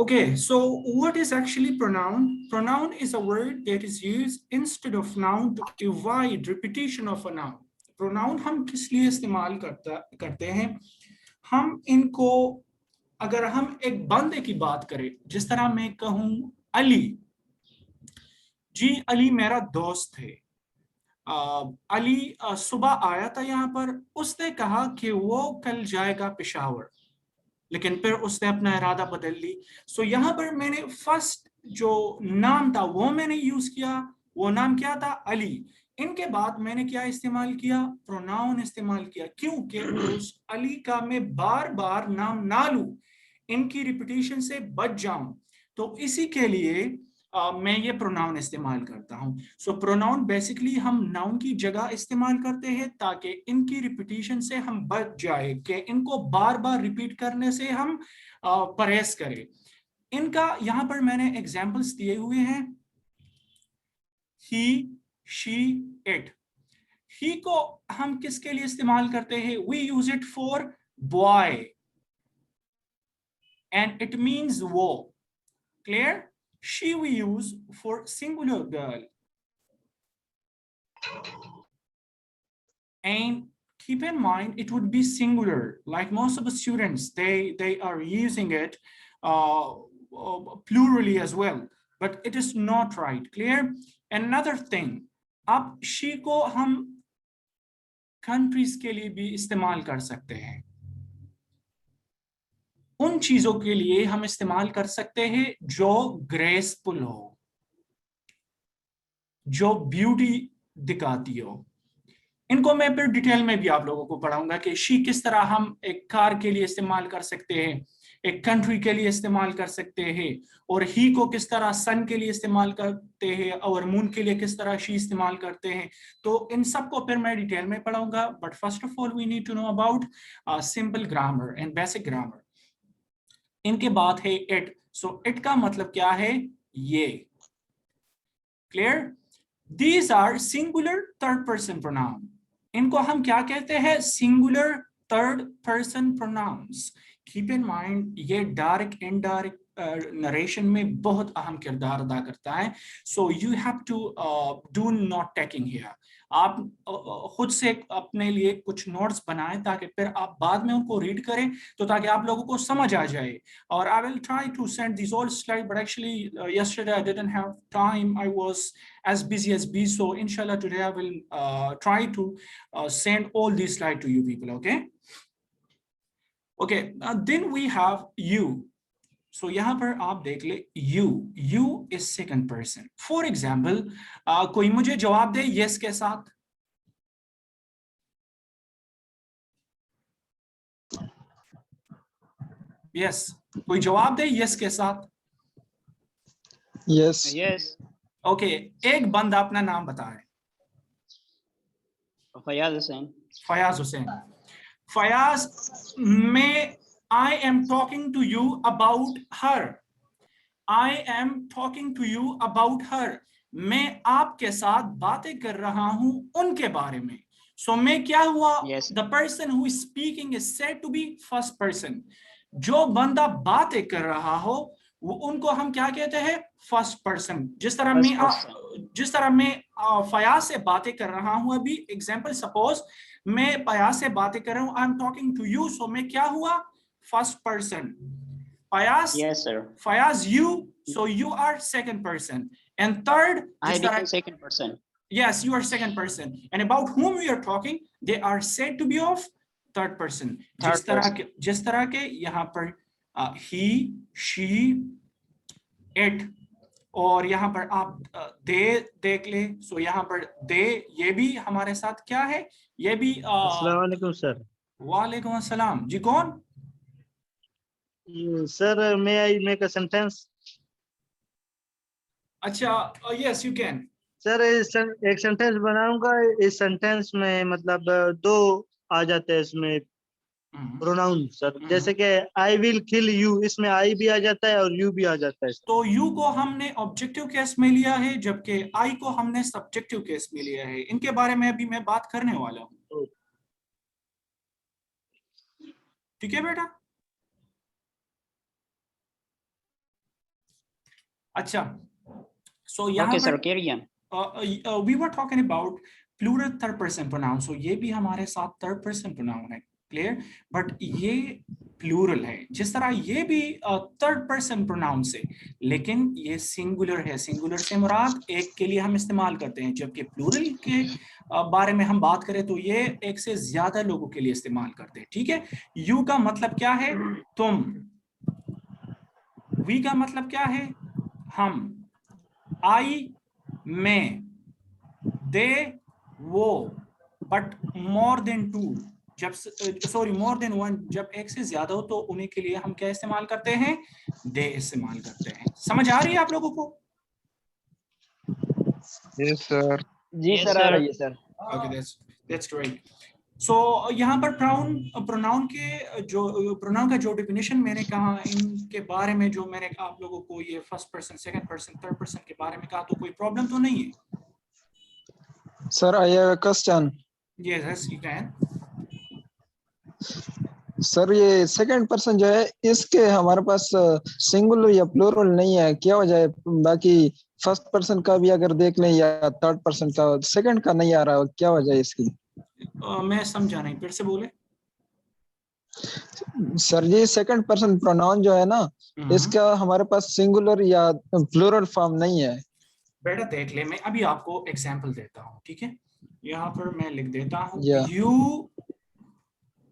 Okay, so what is actually pronoun? Pronoun is a word that is used instead of noun to avoid repetition of a noun. Pronoun हम किस लिए इस्तेमाल करते हैं? हम इनको, अगर हम एक बंदे की बात करें, जिस तरह मैं कहूँ अली जी, अली मेरा दोस्त है। अली सुबह आया था यहाँ पर, उसने कहा कि वो कल जाएगा पेशावर, लेकिन फिर उसने अपना इरादा बदल ली। सो यहाँ पर मैंने फर्स्ट जो नाम था वो मैंने यूज किया, वो नाम क्या था? अली। इनके बाद मैंने क्या इस्तेमाल किया? प्रोनाउन इस्तेमाल किया। क्योंकि उस अली का मैं बार बार नाम ना लूं, इनकी रिपीटिशन से बच जाऊं, तो इसी के लिए मैं ये प्रोनाउन इस्तेमाल करता हूं। सो प्रोनाउन बेसिकली हम नाउन की जगह इस्तेमाल करते हैं ताकि इनकी रिपीटिशन से हम बच जाए, कि इनको बार बार रिपीट करने से हम परहेज करें। इनका यहां पर मैंने एग्जांपल्स दिए हुए हैं। ही, शी, इट। ही को हम किसके लिए इस्तेमाल करते हैं? We use it for boy and it means वो। Clear? She we use for singular girl. And keep in mind, it would be singular. Like most of the students, they are using it plurally as well, but it is not right. Clear? Another thing, अब she को हम countries के लिए भी इस्तेमाल कर सकते हैं। उन चीजों के लिए हम इस्तेमाल कर सकते हैं जो ग्रेसफुल हो, जो ब्यूटी दिखाती हो। इनको मैं फिर डिटेल में भी आप लोगों को पढ़ाऊंगा कि शी किस तरह हम एक कार के लिए इस्तेमाल कर सकते हैं, एक कंट्री के लिए इस्तेमाल कर सकते हैं, और ही को किस तरह सन के लिए इस्तेमाल करते हैं, और मून के लिए किस तरह शी इस्तेमाल करते हैं। तो इन सब को फिर मैं डिटेल में पढ़ाऊंगा। But first of all we need to know about simple grammar and basic grammar. इनके बाद है इट। सो इट का मतलब क्या है? ये। Clear? These are singular third person pronoun. इनको हम क्या कहते हैं? singular third person pronouns. Keep in mind, ये डायरेक्ट इनडायरेक्ट नरेशन में बहुत अहम किरदार अदा करता है। So you have to do note taking here. आप खुद से अपने लिए कुछ नोट्स बनाएं ताकि फिर आप बाद में उनको रीड करें, तो ताकि आप लोगों को समझ आ जाए। और I will try to send these all slides, but actually yesterday I didn't have time. I was as busy as bees. So inshallah today I will try to send all these slides to you people. Okay. Okay. Then we have you. So यहाँ पर आप देख ले, you is second person. For example, कोई मुझे जवाब दे yes के साथ। yes, कोई जवाब दे yes के साथ। yes, yes, okay, एक बंदा अपना नाम बताए। फयाज हुसैन। फयाज हुसैन। फयाज, मैं I am talking to you about her. I am talking to you about her. मैं आपके साथ बातें कर रहा हूं उनके बारे में। So मैं क्या हुआ? Yes. The person who is speaking is said to be first person. जो बंदा बातें कर रहा हो वो उनको हम क्या कहते हैं? First person. जिस तरह मैं फयाज से बातें कर रहा हूं अभी, एग्जांपल सपोज मैं फयाज से बातें कर रहा हूं, I am talking to you, so मैं क्या हुआ? First person. Fayaz, Yes, sir. Fayaz, you, so you are second person. And third, I became second person. yes, you are second person. And about whom we are talking, they are said to be of third person. जिस तरह के यहाँ पर he, she, it, और यहाँ पर आप they देख ले। सो यहाँ पर they, ये भी हमारे साथ क्या है? ये भी अस्सलाम वालेकुम सर। वालेकुम अस्सलाम जी। कौन? Sir may I make a sentence? अच्छा, yes you can. सर एक सेंटेंस बनाऊंगा, इस सेंटेंस में मतलब दो आ जाते हैं इसमें प्रोनाउन सर। जैसे कि आई विल किल यू, इसमें आई भी आ जाता है और यू भी आ जाता है। तो यू को हमने ऑब्जेक्टिव केस में लिया है, जबकि आई को हमने सब्जेक्टिव केस में लिया है। इनके बारे में अभी मैं बात करने वाला हूं। ठीक है बेटा? अच्छा, so यहाँ Okay, sir. पर Carry on. we were talking about plural third person pronoun, so ये भी हमारे साथ third person pronoun है, clear? But ये plural है, जिस तरह ये भी third person pronoun से, लेकिन ये singular है। singular से मुराद एक के लिए हम इस्तेमाल करते हैं, जबकि plural के बारे में हम बात करें तो ये एक से ज्यादा लोगों के लिए इस्तेमाल करते हैं, ठीक है? you का मतलब क्या है? तुम। we का मतलब क्या है? हम। I मैं, they वो, but more than two जब more than one जब एक से ज्यादा हो तो उन्हीं के लिए हम क्या इस्तेमाल करते हैं? they इस्तेमाल करते हैं। समझ आ रही है आप लोगों को? Yes, sir. जी Yes, सर आ sir. रही है sir. Okay, that's great. So यहाँ पर pronoun के जो pronoun का जो definition मैंने कहा, इनके बारे में जो मैंने आप लोगों को ये first person, second person, third person के बारे में कहा, तो कोई problem तो नहीं है? Sir, I have a question. Yes, you can. Sir ये सेकंड पर्सन जो है इसके हमारे पास सिंगुलर या प्लूरल नहीं है, क्या वजह है? बाकी फर्स्ट पर्सन का भी अगर देख लें या थर्ड पर्सन का, सेकंड का नहीं आ रहा, क्या वजह है इसकी? मैं समझा नहीं, फिर से बोले। सर ये सेकंड पर्सन प्रोनाउन जो है ना, इसका हमारे पास सिंगुलर या प्लूरल फॉर्म नहीं है। बेटा देख ले, मैं अभी आपको एग्जांपल देता हूँ, ठीक है? यहाँ पर मैं लिख देता हूँ, Yeah. You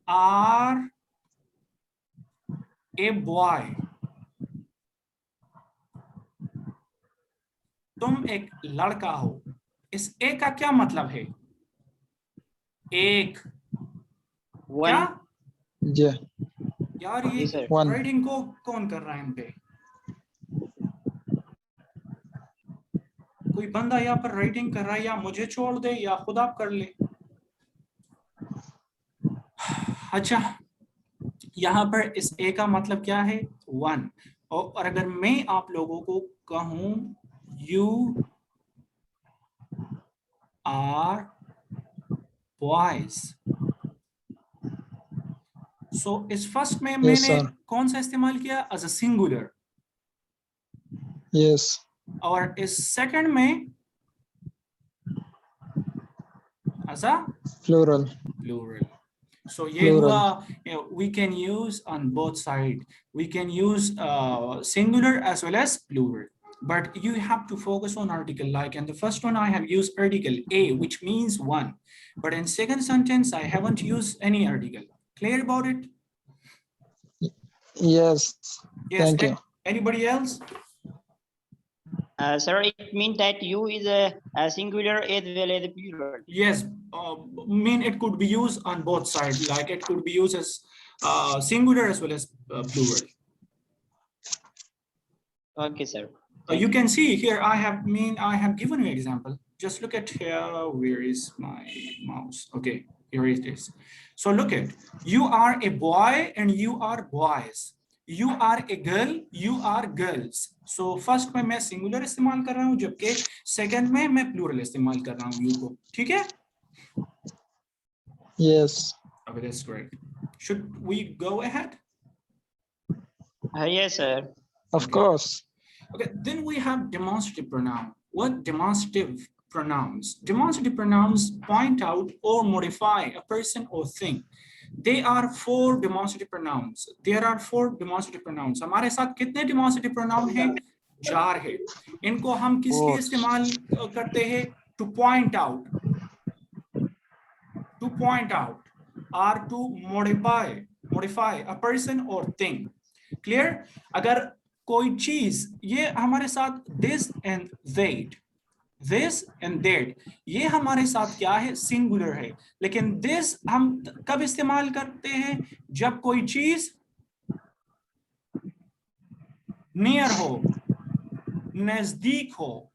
are a boy. तुम एक लड़का हो। इस ए का क्या मतलब है? एक। One. क्या? जी यार ये Yes, sir. One. राइटिंग को कौन कर रहा है इन पे? कोई बंदा यहाँ पर राइटिंग कर रहा है, या मुझे छोड़ दे या खुद आप कर ले। अच्छा, यहाँ पर इस ए का मतलब क्या है? वन। और अगर मैं आप लोगों को कहूं यू आर बॉयज, सो इस फर्स्ट में मैंने sir. कौन सा इस्तेमाल किया? As a singular. यस और इस सेकंड में as a plural. plural. So ये हुआ, we can use on both side. We can use singular as well as plural. But you have to focus on article. Like in the first one, I have used article a, which means one. But in second sentence, I haven't used any article. Clear about it? Yes. Yes. Thank you. Anybody else? Sir, it means that you is a singular as well as a plural. Yes. Mean it could be used on both sides. Like it could be used as singular as well as plural. Okay, sir. You can see here, I have given you example. Just look at here. Where is my mouse? Okay, here it is. So look at, you are a boy and you are boys. You are a girl, you are girls. So first में मैं singular इस्तेमाल कर रहा हूँ, जबकि second में मैं plural इस्तेमाल कर रहा हूँ you को, ठीक है? Yes. Okay, that's great. Should we go ahead? Yes, sir. Of course. Okay, then we have demonstrative pronoun. What demonstrative pronouns? Demonstrative pronouns point out or modify a person or thing. There are four demonstrative pronouns. There are four demonstrative pronouns. हमारे साथ कितने demonstrative pronoun हैं? 4 है। इनको हम किस लिए इस्तेमाल करते हैं? To point out. To point out or to modify a person or thing. Clear? अगर कोई चीज, ये हमारे साथ this and that, ये हमारे साथ क्या है? सिंगुलर है। लेकिन this हम कब इस्तेमाल करते हैं? जब कोई चीज नियर हो, नजदीक हो।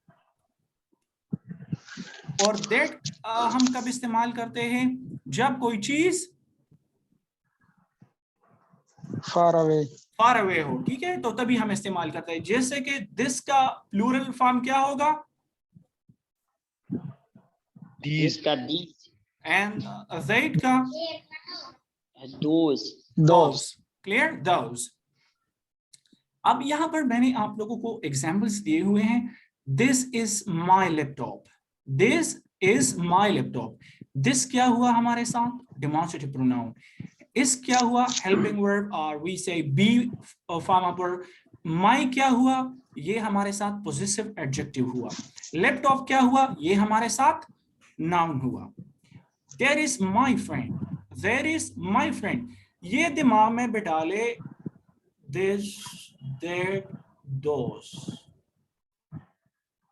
और that हम कब इस्तेमाल करते हैं? जब कोई चीज Far away. far away हो, ठीक है? तो तभी हम इस्तेमाल करते हैं। जैसे कि this का प्लूरल फॉर्म क्या होगा? These. These. And that का Those. Those. Clear? Those. अब यहाँ पर मैंने आप लोगों को एग्जाम्पल्स दिए हुए हैं. This is my laptop, this is my laptop. This क्या हुआ हमारे साथ? Demonstrative pronoun. इस क्या हुआ? हेल्पिंग वर्ब और वी से बी फॉर्म पर. माई क्या हुआ? ये हमारे साथ पोजेसिव एडजेक्टिव हुआ. लैपटॉप क्या हुआ? ये हमारे साथ नाउन हुआ. There is my friend, there is my friend. ये दिमाग में बिठा ले. This, that, those.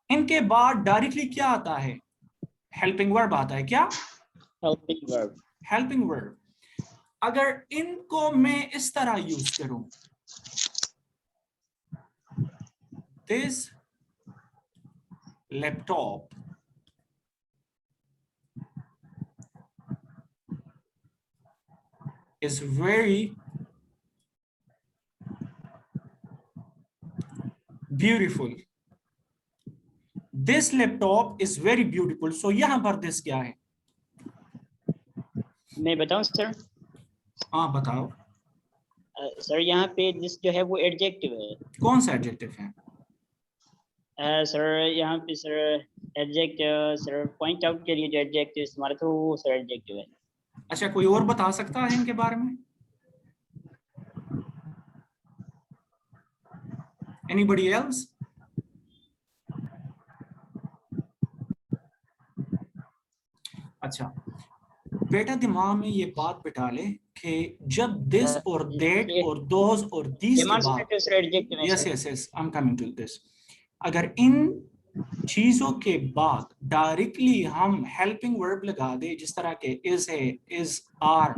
इनके बाद डायरेक्टली क्या आता है? हेल्पिंग वर्ब आता है. क्या? Helping verb. Helping verb. अगर इनको मैं इस तरह यूज करूं, this laptop is very beautiful. This laptop is very beautiful. So यहाँ पर this क्या है? मैं बताऊं सर? हाँ बताओ. सर यहाँ पे this जो है वो एडजेक्टिव है. कौन सा एडजेक्टिव है? सर यहाँ पे sir adjective sir point out के लिए जो एडजेक्टिव इस्तेमाल तो वो सर एडजेक्टिव है. अच्छा, कोई और बता सकता है इनके बारे में? Anybody else? अच्छा, बेटा दिमाग में ये बात बिठा ले कि जब दिस और दैट और दोस और दीस के बाद, yes yes yes, I am coming to this. अगर इन चीजों के बाद डायरेक्टली हम हेल्पिंग वर्ब लगा दे, जिस तरह के इज है, इज, आर,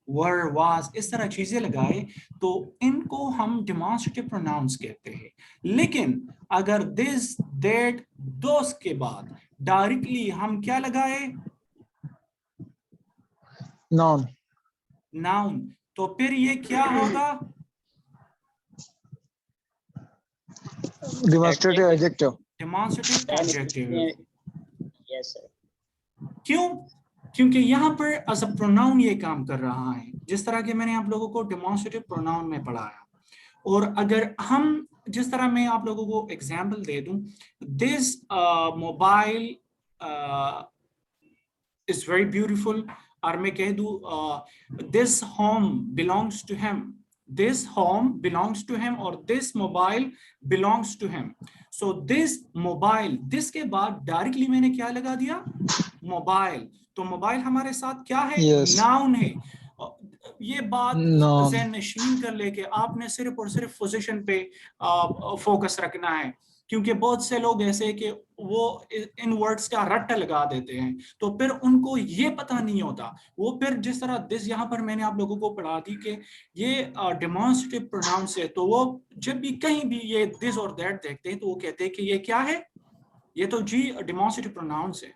वर, वाज, इस तरह चीजें लगाए, तो इनको हम डेमोन्स्ट्रेटिव प्रोनाउंस कहते हैं. लेकिन अगर दिस, दैट, दोस के बाद डायरेक्टली हम क्या लगाए? नाउन. नाउन. तो फिर ये क्या होगा? Demonstrative adjective. Demonstrative adjective. Yes sir. क्यों? क्योंकि यहाँ पर एज अ प्रोनाउन ये काम कर रहा है, जिस तरह के मैंने आप लोगों को डेमोन्स्ट्रेटिव प्रोनाउन में पढ़ाया. और अगर हम जिस तरह मैं आप लोगों को एग्जांपल दे दूं, this mobile is very beautiful, और मैं कह दूं this home belongs to him, this home belongs to him, और this mobile belongs to him. So this mobile, this के बाद डायरेक्टली मैंने क्या लगा दिया? मोबाइल. तो मोबाइल हमारे साथ क्या है? Yes. नाउन है. ये बात Noun. ज़हन नशीन कर ले कि आपने सिर्फ और सिर्फ पोजीशन पे फोकस रखना है, क्योंकि बहुत से लोग ऐसे कि वो इन वर्ड्स का रट्टा लगा देते हैं, तो फिर उनको ये पता नहीं होता. वो फिर जिस तरह दिस यहाँ पर मैंने आप लोगों को पढ़ा दी कि ये डेमोन्स्ट्रेटिव प्रोनाउंस है, तो वो जब भी कहीं भी ये दिस और दैट देखते हैं तो वो कहते हैं कि ये क्या है? ये तो जी डेमोन्स्ट्रेटिव प्रोनाउंस है.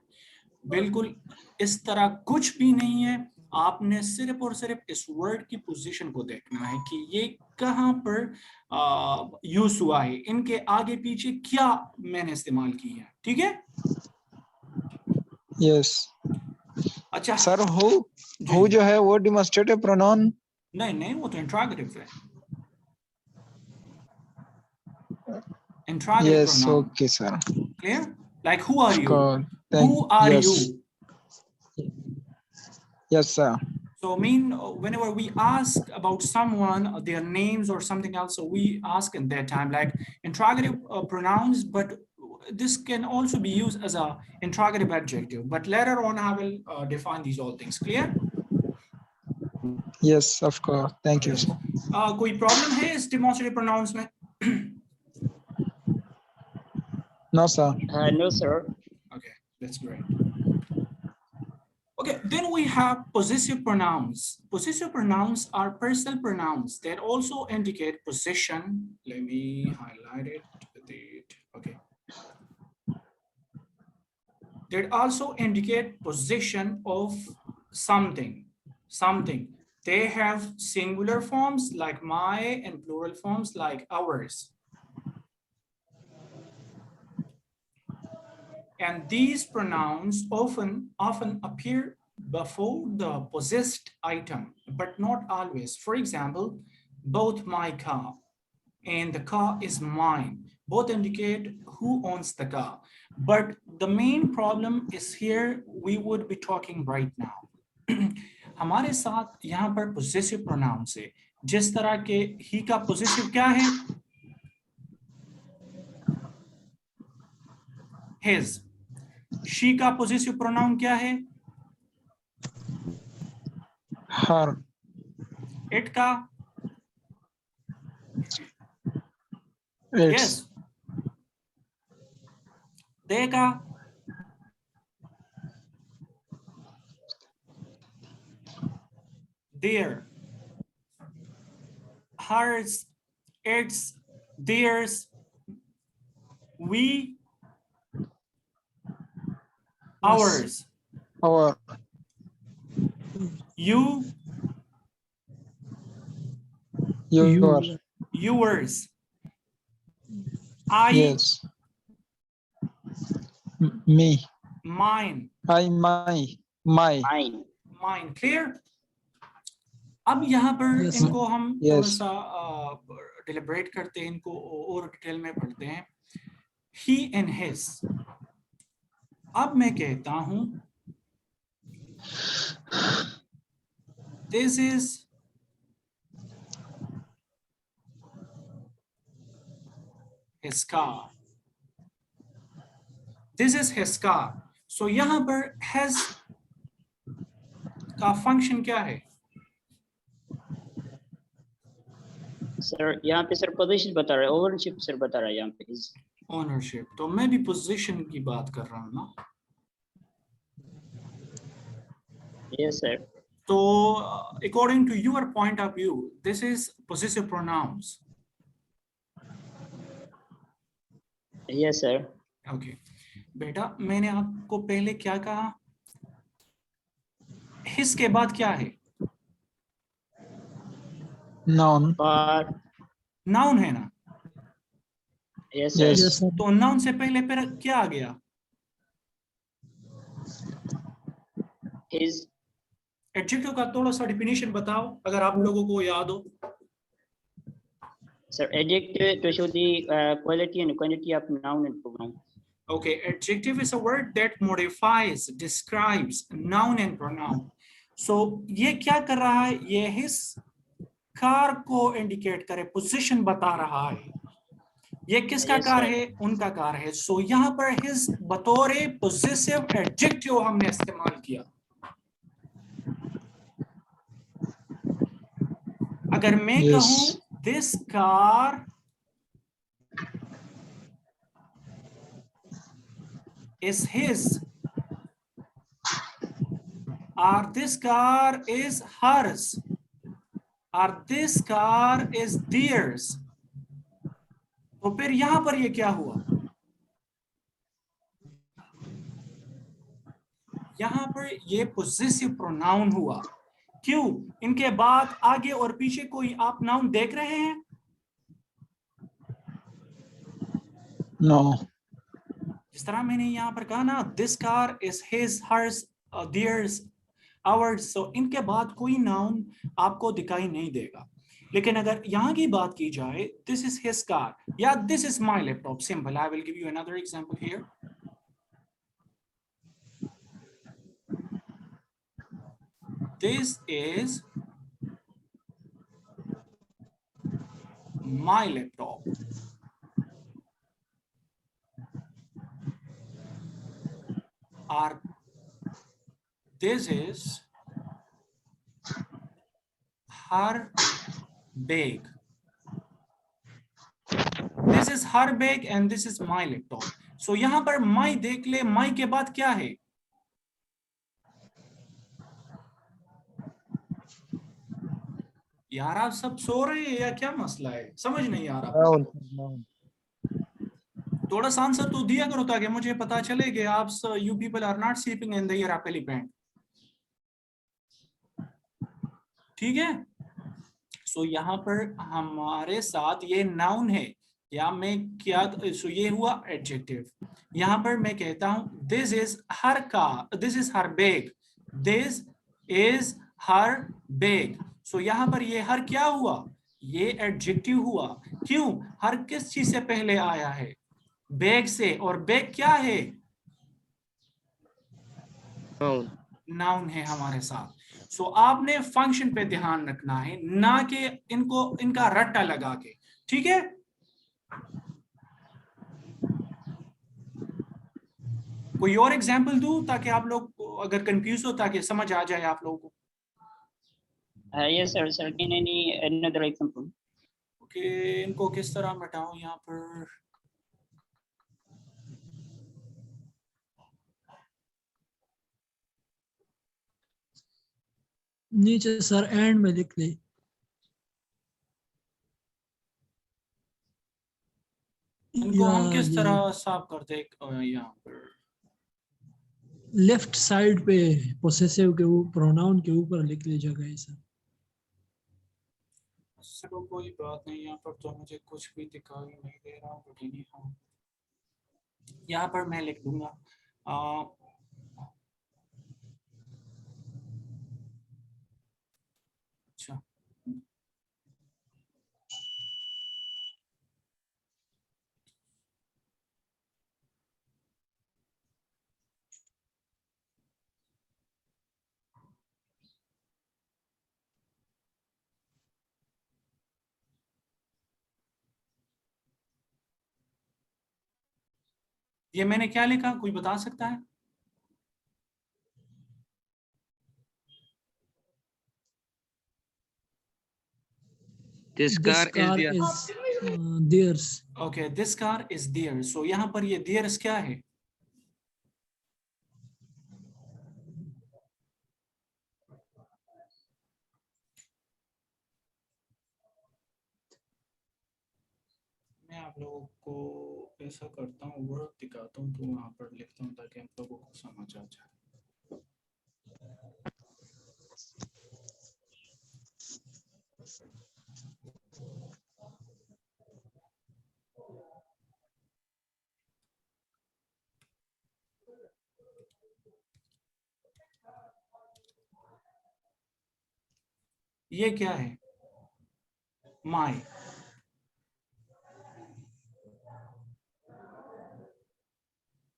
बिल्कुल इस तरह कुछ भी नहीं है. आपने सिर्फ और सिर्फ इस वर्ड की पोजीशन को देखना है कि ये कहां पर यूज हुआ है, इनके आगे पीछे क्या मैंने इस्तेमाल किया है. ठीक है? यस. अच्छा सर हु जो है वो डेमोन्स्ट्रेटिव प्रोनाउन? नहीं नहीं, वो तो इंट्रोगेटिव है. Interrogative yes. Pronoun. Okay sir. Clear? Like who are you? God. Who are yes. you? Yes sir. So I mean, whenever we ask about someone, their names or something else, so we ask in that time like interrogative pronouns, but this can also be used as a interrogative adjective. But later on, I will define these all things. Clear? Yes, of course. Thank you sir. कोई problem है इस demonstrative pronouns में? No sir. No sir. Okay, that's great. Okay, then we have possessive pronouns. Possessive pronouns are personal pronouns that also indicate possession. Let me highlight it. Okay. That also indicate possession of something. They have singular forms like my and plural forms like ours. And these pronouns often appear before the possessed item, but not always. For example, both my car, and the car is mine. Both indicate who owns the car. But the main problem is here we would be talking right now. हमारे साथ यहाँ पर possessive pronoun से जिस तरह के he का possessive क्या है? His. She का possessive pronoun क्या है? her, It का? its, Yes. They का? Their. Hers, its, theirs, we, ours, our, you, your, yours, I, yes, me, mine, I, my, Mine. mine. Clear? अब यहाँ पर Yes, इनको हम थोड़ा yes. सा डिलिब्रेट करते हैं, इनको और डिटेल में पढ़ते हैं. He and his. अब मैं कहता हूँ this is his car. This is his car. So यहाँ पर has का फंक्शन क्या है? सर यहाँ पे सर पोजीशन बता रहा है, ओनरशिप सर बता रहा है यहाँ पे his. ओनरशिप. तो मैं भी पोजीशन की बात कर रहा हूँ ना. Yes sir. So according to your point of view, this is possessive pronouns. Yes sir. Okay. बेटा मैंने आपको पहले क्या कहा? His के बाद क्या है? noun, Car. Noun है ना. Yes sir. yes, तो noun से पहले फिर क्या आ गया? His. एडजेक्टिव का थोड़ा सा डेफिनेशन बताओ अगर आप लोगों को याद हो. Sir, adjective to show the quality and quantity of noun and pronoun. Okay, adjective is a word that modifies, describes noun and pronoun. So ये क्या कर रहा है? ये his कार को इंडिकेट करे, पोजीशन बता रहा है. ये किसका Yes, कार sir. है? उनका कार है. सो यहाँ पर his बतौर पोजेसिव एडजेक्टिव हमने इस्तेमाल किया. अगर मैं Yes. कहूं this car is his or this car is hers or this car is theirs, तो फिर यहां पर ये क्या हुआ? यहां पर ये पोजेसिव प्रोनाउन हुआ. क्यों? इनके बाद आगे और पीछे कोई आप नाउन देख रहे हैं? no, जिस तरह मैंने यहाँ पर कहा ना, this car is his, hers, theirs, ours. So इनके बाद कोई नाउन आपको दिखाई नहीं देगा. लेकिन अगर यहाँ की बात की जाए, this is his car या this is my laptop, simple. I will give you another example here. This is my laptop. Or this is her bag. This is her bag and this is my laptop. So यहाँ पर my देख ले, my के बाद क्या है? यार आप सब सो रहे हैं या क्या मसला है? समझ नहीं आ रहा. noun, थोड़ा सा आंसर तो दिया करो ताकि मुझे पता चले कि आप you people are not sleeping in the year elephant. ठीक है? सो यहाँ पर हमारे साथ ये नाउन है या मैं क्या, सो ये हुआ एडजेक्टिव. यहाँ पर मैं कहता हूँ this is her car, this is her bag, this is her bag. सो यहाँ पर ये हर क्या हुआ? ये एडजेक्टिव हुआ। क्यों? हर किस चीज से पहले आया है? बैग से, और बैग क्या है? नाउन है हमारे साथ। सो आपने फंक्शन पे ध्यान रखना है, ना कि इनका रट्टा लगा के। ठीक है? कोई और एग्जाम्पल दूं ताकि आप लोग अगर कंफ्यूज हो ताकि समझ आ जाए आप लोगों को। Yes, sir. Sir, can another example? Okay, इनको किस तरह मिटाऊं यहाँ पर? नीचे सर एंड में लिख ले। इनको हम किस ये तरह साफ करते यहाँ पर? लेफ्ट साइड पे पोसेसिव के ऊपर, प्रोनाउन के ऊपर लिख लीजिएगा ये सर। चलो कोई बात नहीं, यहाँ पर तो मुझे कुछ भी दिखाई नहीं दे रहा, बट हाँ यहाँ पर मैं लिख दूंगा। अच्छा, ये मैंने क्या लिखा, कोई बता सकता है? This car is there. theirs. Okay, this car is there. So यहाँ पर ये देयर्स क्या है? मैं आप लोगों को ऐसा करता हूँ, वर्ड दिखाता हूँ तो वहां पर लिखता हूँ ताकि आप लोगों को समझ आ जाए। ये क्या है? माई।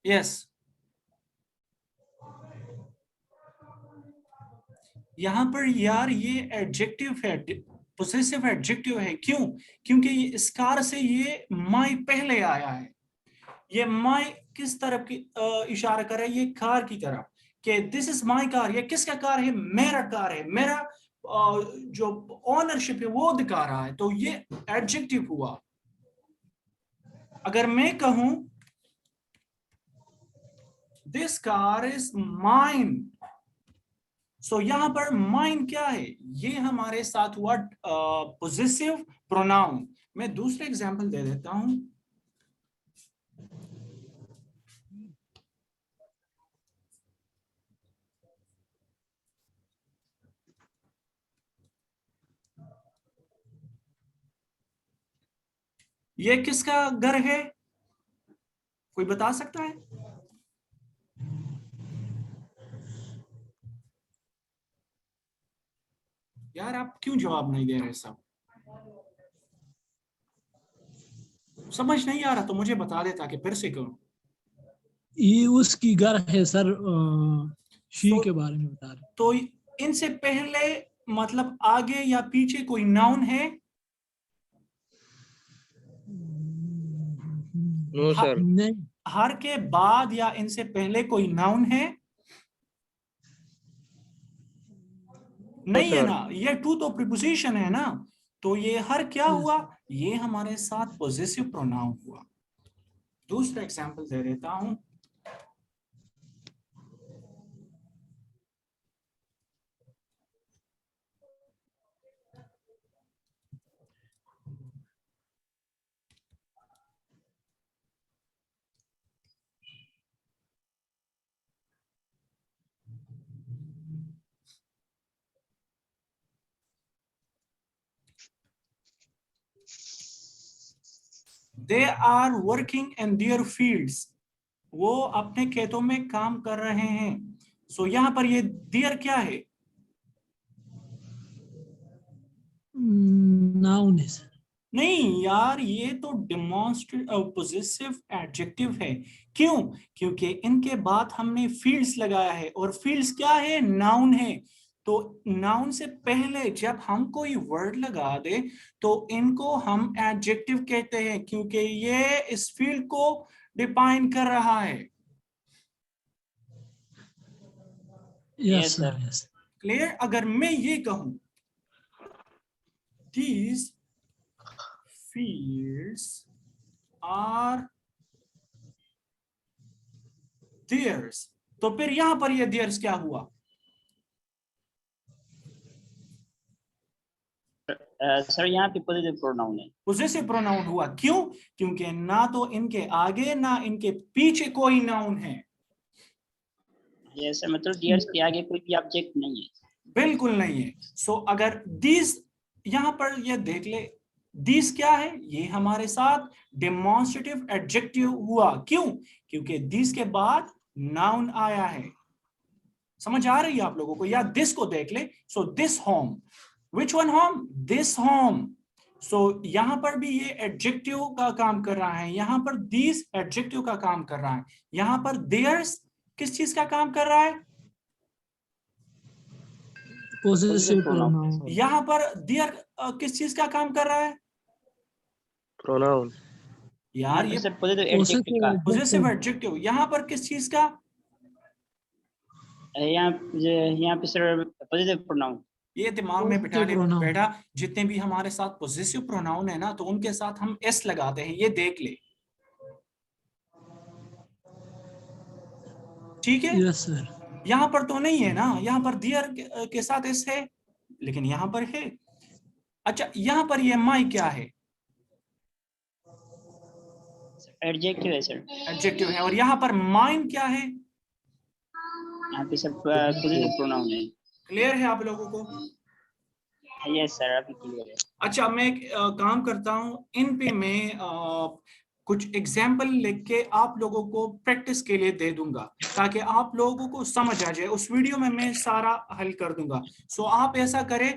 यस, यहाँ पर यार ये एडजेक्टिव है, पोसेसिव एडजेक्टिव है। क्यों? क्योंकि ये इस कार से ये माई पहले आया है। ये माई किस तरफ की इशारा कर रहा है? ये कार की तरफ, कि दिस इज माई कार। ये किसका कार है? मेरा कार है। मेरा जो ओनरशिप है वो दिखा रहा है, तो ये एडजेक्टिव हुआ। अगर मैं कहूं दिस कार इज माइन, सो यहां पर माइन क्या है? ये हमारे साथ हुआ पोजेसिव प्रोनाउन। मैं दूसरे एग्जांपल दे देता हूं। ये किसका घर है? कोई बता सकता है? यार आप क्यों जवाब नहीं दे रहे? सब समझ नहीं आ रहा तो मुझे बता दे ताकि फिर से करूं। ये उसकी घर है सर, शी तो- के बारे में बता रहे। तो इनसे पहले मतलब आगे या पीछे कोई नाउन है? No, sir. नहीं, हर के बाद या इनसे पहले कोई नाउन है? नहीं है sir. ना, ये टू तो प्रीपोजिशन है ना। तो ये हर क्या हुआ? ये हमारे साथ पॉजिटिव प्रोनाउन हुआ। दूसरा एग्जांपल दे देता हूं। They are working in their fields, वो अपने खेतों में काम कर रहे हैं। सो यहाँ पर ये देयर क्या है? नाउन है सर। नहीं यार, ये तो डेमोन्स्ट्रेटिव पोजेसिव एडजेक्टिव है। क्यों? क्योंकि इनके बाद हमने फील्ड्स लगाया है, और फील्ड्स क्या है? नाउन है। तो नाउन से पहले जब हम कोई वर्ड लगा दे तो इनको हम एडजेक्टिव कहते हैं, क्योंकि ये इस फील्ड को डिफाइन कर रहा है। Yes sir, yes. क्लियर? अगर मैं ये कहूं these fields are theirs, तो फिर यहां पर ये theirs क्या हुआ? सर यहाँ पे पॉजिटिव प्रोनाउन है। पोजेसिव प्रोनाउन हुआ। क्यों? क्योंकि ना तो इनके आगे ना इनके पीछे कोई नाउन है। यस सर, मतलब डियर्स के आगे कोई भी ऑब्जेक्ट नहीं है। बिल्कुल नहीं है। सो अगर these, यहां पर ये देख ले, these क्या है? ये हमारे साथ डेमोन्स्ट्रेटिव एडजेक्टिव हुआ। क्यों? क्योंकि these के बाद नाउन आया है। समझ आ रही है आप लोगों को? या this को देख ले, सो this home, which one home? this home। सो यहां पर भी ये एडजेक्टिव का काम कर रहा है, यहां पर these एडजेक्टिव का काम कर रहा है, यहां पर theirs किस चीज का काम कर रहा है? Possessive pronoun. यहां पर देयर किस चीज का काम कर रहा है? प्रोनाउन। यार ये सर पॉजिटिव एडजेक्टिव का, पोजेसिव एडजेक्टिव। यहां पर किस चीज का? यहाँ पे सर पॉजिटिव प्रोनाउन। ये दिमाग में बिठा ले Pronoun। बेटा, जितने भी हमारे साथ पोजेसिव प्रोनाउन है ना, तो उनके साथ हम एस लगाते हैं। ये देख ले, ठीक है? Yes sir. यहाँ पर तो नहीं है ना, यहाँ पर दियर के साथ एस है, लेकिन यहाँ पर है। अच्छा, यहाँ पर ये माई क्या है? एडजेक्टिव है सर। एडजेक्टिव है। और यहाँ पर माइन क्या है? यहाँ पे सर पॉजिटिव प्रोनाउन है। क्लियर है आप लोगों को? यस सर, अभी क्लियर है। अच्छा, मैं एक काम करता हूँ, इन पे मैं कुछ एग्जाम्पल लिख के आप लोगों को प्रैक्टिस के लिए दे दूंगा, ताकि आप लोगों को समझ आ जाए। उस वीडियो में मैं सारा हल कर दूंगा। सो आप ऐसा करें,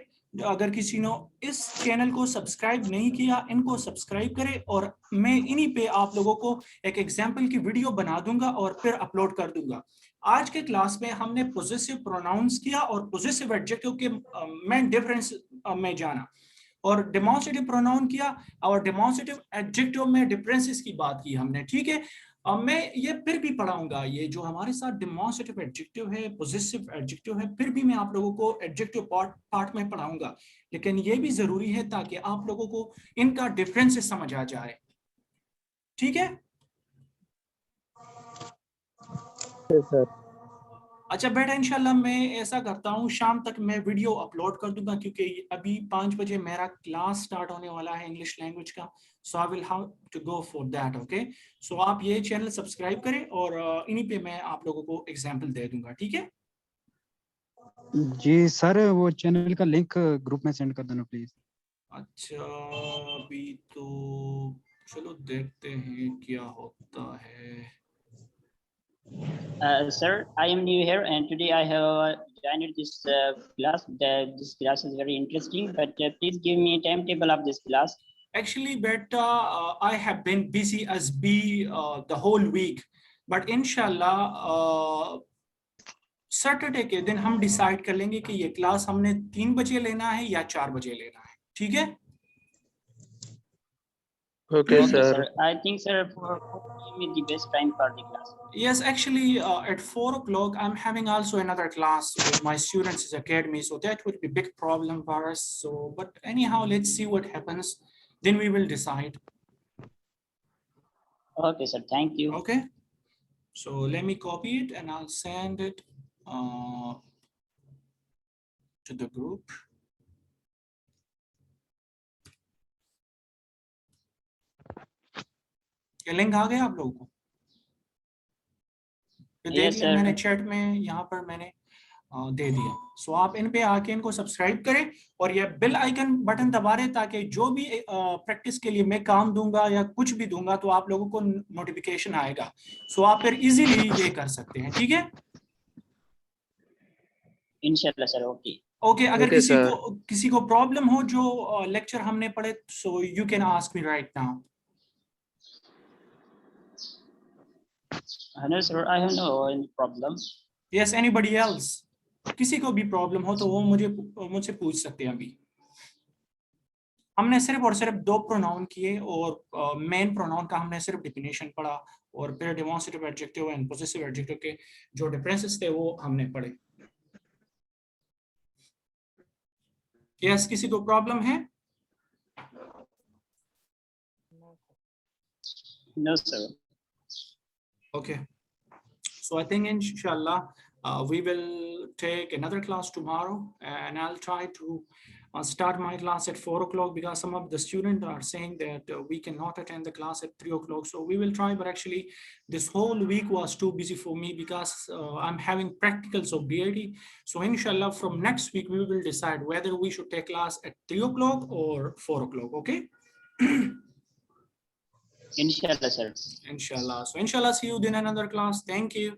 अगर किसी ने इस चैनल को सब्सक्राइब नहीं किया, इनको सब्सक्राइब करें, और मैं इन्हीं पे आप लोगों को एक एग्जाम्पल की वीडियो बना दूंगा और फिर अपलोड कर दूंगा। आज के क्लास में हमने पोजेसिव प्रोनाउंस किया और पोजेसिव एडजेक्टिव के मेन डिफरेंस में जाना, और डेमोन्स्ट्रेटिव प्रोनाउन किया, और डेमोन्स्ट्रेटिव एडजेक्टिव में डिफरेंसेस की बात की हमने। ठीक है, अब मैं ये फिर भी पढ़ाऊंगा, ये जो हमारे साथ डेमोन्स्ट्रेटिव एडजेक्टिव है, पोजेसिव एडजेक्टिव है, फिर भी मैं आप लोगों को एडजेक्टिव पार्ट में पढ़ाऊंगा। लेकिन ये भी जरूरी है ताकि आप लोगों को इनका डिफरेंसेस समझ आ जाए। ठीक है सर। अच्छा बेटा, इंशाल्लाह मैं ऐसा करता हूँ, शाम तक मैं वीडियो अपलोड कर दूंगा, क्योंकि अभी 5 बजे मेरा क्लास स्टार्ट होने वाला है इंग्लिश लैंग्वेज का। So I will have to go for that. Okay, so आप ये चैनल सब्सक्राइब करें, और इन्हीं पे मैं आप लोगों को एग्जाम्पल दे दूंगा। ठीक है जी सर, वो चैनल का लिंक ग्रुप में सेंड कर देना प्लीज। अच्छा, अभी तो चलो देखते हैं क्या होता है। Sir, I am new here and today I have joined this class. This class is very interesting, but please give me a timetable of this class. Actually, beta, I have been busy as the whole week, but inshallah Saturday के दिन हम decide कर लेंगे कि ये class हमने 3 बजे लेना है या 4 बजे लेना है। ठीक है? Okay, sir. I think sir 4 p.m. is the best time for the class. Yes, actually, at 4 o'clock, I'm having also another class with my students' academy, so that would be a big problem for us. So, but anyhow, let's see what happens. Then we will decide. Okay, sir. Thank you. Okay. So let me copy it and I'll send it to the group. ये link आ गया आप लोगों को? तो देख लें, मैंने chat में यहाँ पर मैंने दे दिया। सो आप इन पे आके इनको सब्सक्राइब करें और ये बेल आइकन बटन दबा दें, ताकि जो भी प्रैक्टिस के लिए मैं काम दूंगा या कुछ भी दूंगा तो आप लोगों को नोटिफिकेशन आएगा। सो आप फिर इजीली ये कर सकते हैं। ठीक है? इंशाल्लाह सर। ओके। ओके अगर Okay, sir. किसी को प्रॉब्लम हो जो लेक्चर हमने पढ़े, so you can ask me right now. No, sir, I have no any problem. Yes, anybody else? किसी को भी प्रॉब्लम हो तो वो मुझसे पूछ सकते हैं. अभी हमने सिर्फ और सिर्फ 2 प्रोनाउन किए और मेन प्रोनाउन का हमने सिर्फ डिफिनेशन पढ़ा और फिर demonstrative adjective and possessive adjective के जो डिफरेंसेस थे वो हमने पढ़े. यस, किसी को प्रॉब्लम है? No, sir. Okay, so I think inshallah we will take another class tomorrow, and I'll try to start my class at 4 o'clock because some of the students are saying that we cannot attend the class at 3 o'clock. So we will try, but actually this whole week was too busy for me because I'm having practicals of BIT. So inshallah from next week we will decide whether we should take class at 3 o'clock or 4 o'clock. Okay. Inshallah, sir. Inshallah. So inshallah, see you in another class. Thank you.